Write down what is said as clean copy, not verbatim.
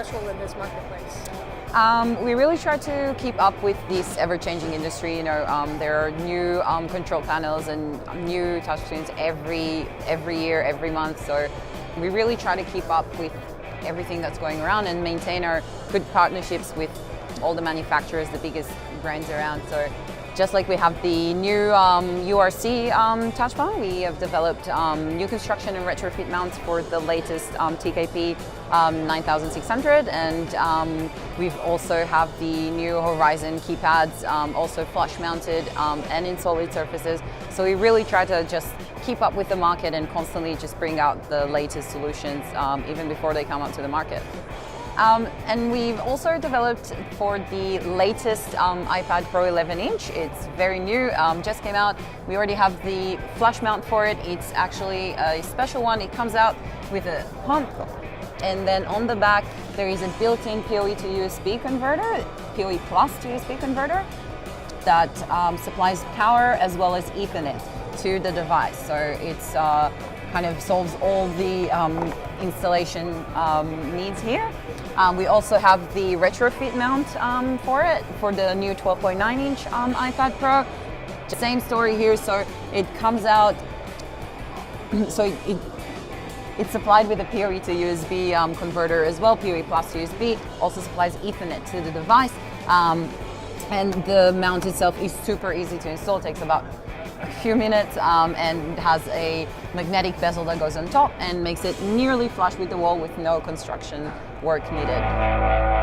special in this marketplace? We really try to keep up with this ever-changing industry. There are new control panels and new touchscreens every year, every month. So we really try to keep up with everything that's going around and maintain our good partnerships with all the manufacturers, the biggest brands around. So just like we have the new URC touch bar, we have developed new construction and retrofit mounts for the latest TKP 9600, and we've also have the new Horizon keypads, also flush mounted and in solid surfaces. So we really try to just keep up with the market and constantly just bring out the latest solutions even before they come out to the market. And we've also developed for the latest iPad Pro 11-inch. It's very new, just came out. We already have the flush mount for it. It's actually a special one. It comes out with a pump, and then on the back there is a built-in PoE to USB converter, PoE Plus to USB converter, that supplies power as well as Ethernet to the device. So it's kind of solves all the installation needs here. We also have the retrofit mount for it, for the new 12.9-inch iPad Pro. Same story here, so it comes out, so it's supplied with a PoE to USB converter as well, PoE Plus to USB, also supplies Ethernet to the device. And the mount itself is super easy to install, it takes about a few minutes, and has a magnetic bezel that goes on top and makes it nearly flush with the wall with no construction work needed.